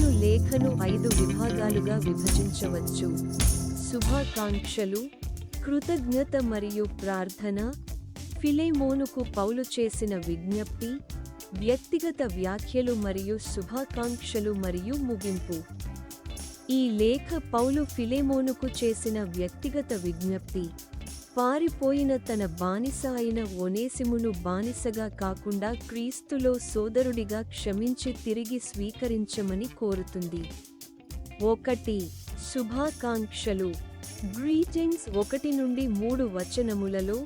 పౌలు లేఖను 5 విభాగాలుగా విభజించవచ్చు. శుభాకాంక్షలు, కృతజ్ఞత మరియు ప్రార్థన, ఫిలెమోనుకు పౌలు చేసిన విజ్ఞప్తి, వ్యక్తిగత వ్యాఖ్యలు మరియు శుభాకాంక్షలు మరియు ముగింపు. ఈ లేఖ పౌలు ఫిలెమోనుకు చేసిన వ్యక్తిగత విజ్ఞప్తి, పారిపోయిన తన బానిస అయిన ఒనేసిమును బానిసగా కాకుండా క్రీస్తులో సోదరుడిగా క్షమించి తిరిగి స్వీకరించమని కోరుతుంది. 1. శుభాకాంక్షలు. గ్రీటింగ్స్ 1-3 వచనములలో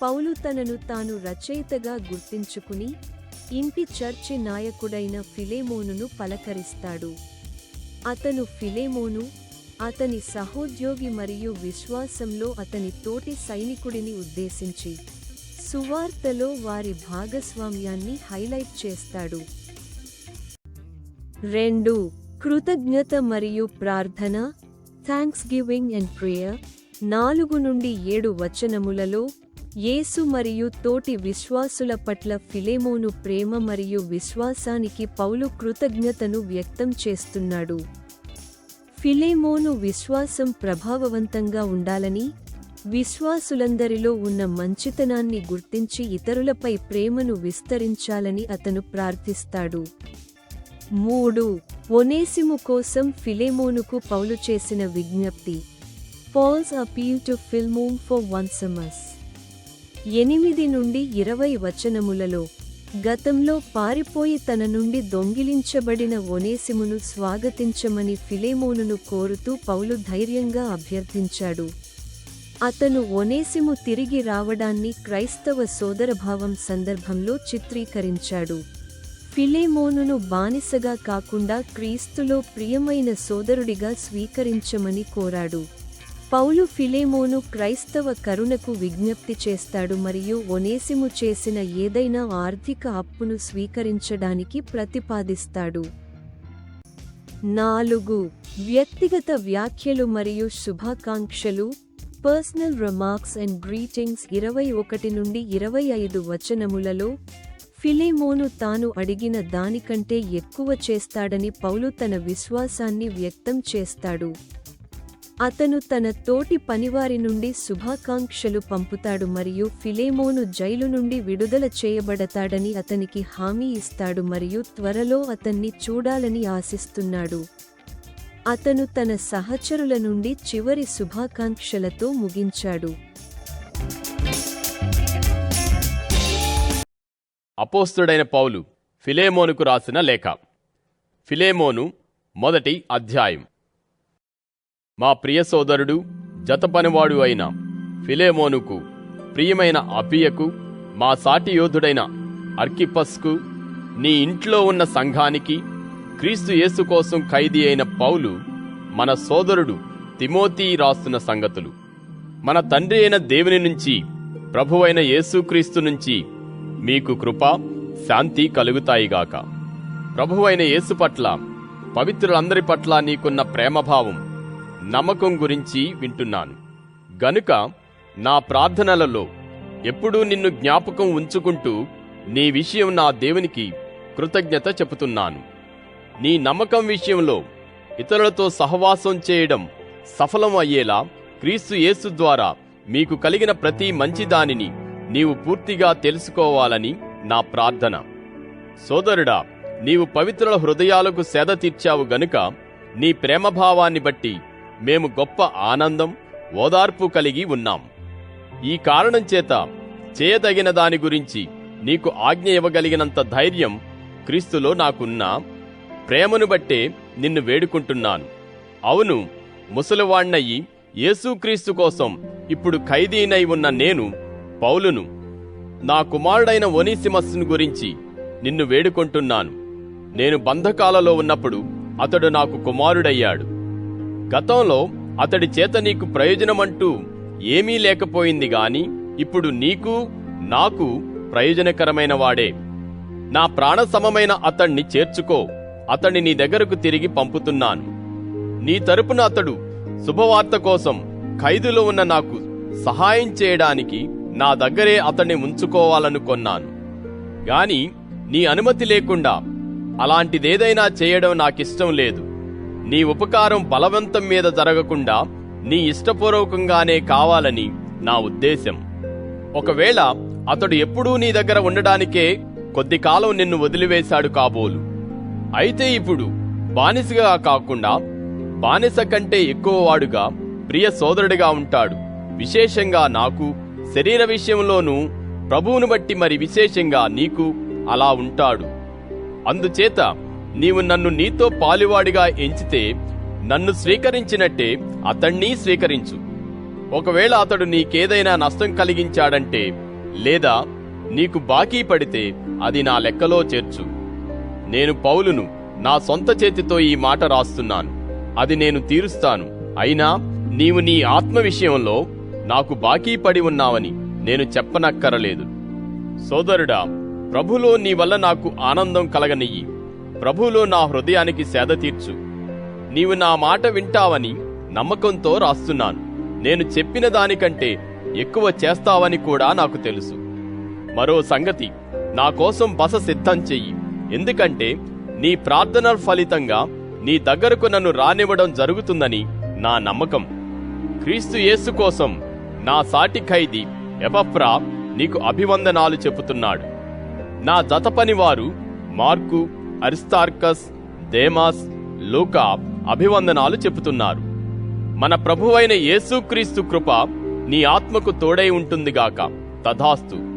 పౌలు తనను తాను రచయితగా గుర్తించుకుని ఇంటి చర్చి నాయకుడైన ఫిలెమోనును పలకరిస్తాడు. అతను ఫిలెమోను, అతని సహోద్యోగి మరియు విశ్వాసంలో అతని తోటి సైనికుడిని ఉద్దేశించి సువార్తలో వారి భాగస్వామ్యాన్ని హైలైట్ చేస్తాడు. 2. కృతజ్ఞత మరియు ప్రార్థన, థాంక్స్ గివింగ్ అండ్ ప్రేయర్. 4-7 వచనములలో యేసు మరియు తోటి విశ్వాసుల పట్ల ఫిలెమోను ప్రేమ మరియు విశ్వాసానికి పౌలు కృతజ్ఞతను వ్యక్తం చేస్తున్నాడు. ఫిలెమోను విశ్వాసం ప్రభావవంతంగా ఉండాలని, విశ్వాసులందరిలో ఉన్న మంచితనాన్ని గుర్తించి ఇతరులపై ప్రేమను విస్తరించాలని అతను ప్రార్థిస్తాడు. 3. ఒనేసిము కోసం ఫిలెమోనుకు పౌలు చేసిన విజ్ఞప్తి, Paul's appeal to Philemon for Onesimus. 8-20 వచనములలో గతంలో పారిపోయి తన నుండి దొంగిలించబడిన ఒనేసిమును స్వాగతించమని ఫిలెమోనును కోరుతూ పౌలు ధైర్యంగా అభ్యర్థించాడు. అతను ఒనేసిము తిరిగి రావడాన్ని క్రైస్తవ సోదరభావం సందర్భంలో చిత్రీకరించాడు. ఫిలెమోనును బానిసగా కాకుండా క్రీస్తులో ప్రియమైన సోదరుడిగా స్వీకరించమని కోరాడు. పౌలు ఫిలెమోను క్రైస్తవ కరుణకు విజ్ఞప్తి చేస్తాడు మరియు ఒనేసిము చేసిన ఏదైనా ఆర్థిక అప్పును స్వీకరించడానికి ప్రతిపాదిస్తాడు. 4. వ్యక్తిగత వ్యాఖ్యలు మరియు శుభాకాంక్షలు, పర్సనల్ రిమార్క్స్ అండ్ గ్రీటింగ్స్. 21-25 వచనములలో ఫిలెమోను తాను అడిగిన దానికంటే ఎక్కువ చేస్తాడని పౌలు తన విశ్వాసాన్ని వ్యక్తం చేస్తాడు. అతను తన తోటి పనివారి నుండి శుభాకాంక్షలు పంపుతాడు మరియు ఫిలెమోను జైలు నుండి విడుదల చేయబడతాడని అతనికి హామీ ఇస్తాడు మరియు త్వరలో అతన్ని చూడాలని ఆశిస్తున్నాడు. అతను తన సహచరుల నుండి చివరి శుభాకాంక్షలతో ముగించాడు. అపోస్తలుడైన పౌలు ఫిలెమోనుకు రాసిన లేఖ. ఫిలెమోను 1 అధ్యాయం. మా ప్రియ సోదరుడు, జతపనివాడు అయిన ఫిలెమోనుకు, ప్రియమైన అపియకు, మా సాటి యోధుడైన అర్కిప్పస్కు, నీ ఇంట్లో ఉన్న సంఘానికి, క్రీస్తు యేసు కోసం ఖైదీ అయిన పౌలు మన సోదరుడు తిమోతి రాస్తున్న సంగతులు. మన తండ్రి అయిన దేవుని నుంచి, ప్రభువైన యేసుక్రీస్తు నుంచి మీకు కృప, శాంతి కలుగుతాయిగాక. ప్రభువైన యేసు పట్ల, పవిత్రులందరి పట్ల నీకున్న ప్రేమభావం, నమ్మకం గురించి వింటున్నాను గనుక నా ప్రార్థనలలో ఎప్పుడూ నిన్ను జ్ఞాపకం ఉంచుకుంటూ నీ విషయం నా దేవునికి కృతజ్ఞత చెబుతున్నాను. నీ నమ్మకం విషయంలో ఇతరులతో సహవాసం చేయడం సఫలం అయ్యేలా క్రీస్తు యేసు ద్వారా మీకు కలిగిన ప్రతి మంచి దానిని నీవు పూర్తిగా తెలుసుకోవాలని నా ప్రార్థన. సోదరుడా, నీవు పవిత్రుల హృదయాలకు సేద తీర్చావు గనుక నీ ప్రేమభావాన్ని బట్టి మేము గొప్ప ఆనందం, ఓదార్పు కలిగి ఉన్నాం. ఈ కారణం చేత చేయదగిన దాని గురించి నీకు ఆజ్ఞ ఇవ్వగలిగినంత ధైర్యం క్రీస్తులో నాకున్నా ప్రేమను బట్టే నిన్ను వేడుకుంటున్నాను. అవును, ముసలివాణ్ణయి యేసుక్రీస్తు కోసం ఇప్పుడు ఖైదీనై ఉన్న నేను పౌలును, నా కుమారుడైన ఒనేసిమస్ను గురించి నిన్ను వేడుకుంటున్నాను. నేను బంధకాలలో ఉన్నప్పుడు అతడు నాకు కుమారుడయ్యాడు. గతంలో అతడి చేత నీకు ప్రయోజనమంటూ ఏమీ లేకపోయింది గాని ఇప్పుడు నీకు నాకు ప్రయోజనకరమైన వాడే. నా ప్రాణసమమైన అతణ్ణి చేర్చుకో, అతణ్ణి నీ దగ్గరకు తిరిగి పంపుతున్నాను. నీ తరపున అతడు శుభవార్త కోసం ఖైదులో ఉన్న నాకు సహాయం చేయడానికి నా దగ్గరే అతన్ని ఉంచుకోవాలనుకొన్నాను. గాని నీ అనుమతి లేకుండా అలాంటిదేదైనా చేయడం నాకిష్టం లేదు. నీ ఉపకారం బలవంతం మీద జరగకుండా నీ ఇష్టపూర్వకంగానే కావాలని నా ఉద్దేశం. ఒకవేళ అతడు ఎప్పుడూ నీ దగ్గర ఉండడానికే కొద్ది కాలం నిన్ను వదిలివేశాడు కాబోలు. అయితే ఇప్పుడు బానిసగా కాకుండా బానిస కంటే ఎక్కువవాడుగా ప్రియ సోదరుడిగా ఉంటాడు. విశేషంగా నాకు శరీర విషయంలోనూ ప్రభువును బట్టి మరి విశేషంగా నీకు అలా ఉంటాడు. అందుచేత నీవు నన్ను నీతో పాలువాడిగా ఎంచితే నన్ను స్వీకరించినట్టే అతణ్ణి స్వీకరించు. ఒకవేళ అతడు నీకేదైనా నష్టం కలిగించాడంటే లేదా నీకు బాకీ పడితే అది నా లెక్కలో చేర్చు. నేను పౌలును నా సొంత చేతితో ఈ మాట రాస్తున్నాను. అది నేను తీరుస్తాను. అయినా నీవు నీ ఆత్మ విషయంలో నాకు బాకీ పడి ఉన్నావని నేను చెప్పనక్కరలేదు. సోదరుడా, ప్రభులో నీ వల్ల నాకు ఆనందం కలగనియ్యి. ప్రభులో నా హృదయానికి సేద తీర్చు. నీవు నా మాట వింటావని నమ్మకంతో రాస్తున్నాను. నేను చెప్పిన దానికంటే ఎక్కువ చేస్తావని కూడా నాకు తెలుసు. మరో సంగతి, నా కోసం బస సిద్ధం చెయ్యి. ఎందుకంటే నీ ప్రార్థనల ఫలితంగా నీ దగ్గరకు నన్ను రానివ్వడం జరుగుతుందని నా నమ్మకం. క్రీస్తు యేసు కోసం నా సాటి ఖైదీ ఎపఫ్రా నీకు అభివందనాలు చెబుతున్నాడు. నా జతపనివారు మార్కు, అరిస్తార్కస్, దేమాస్, లూకా అభివందనాలు చెబుతున్నారు. మన ప్రభువైన యేసుక్రీస్తు కృప నీ ఆత్మకు తోడై ఉంటుందిగాక. తథాస్తు.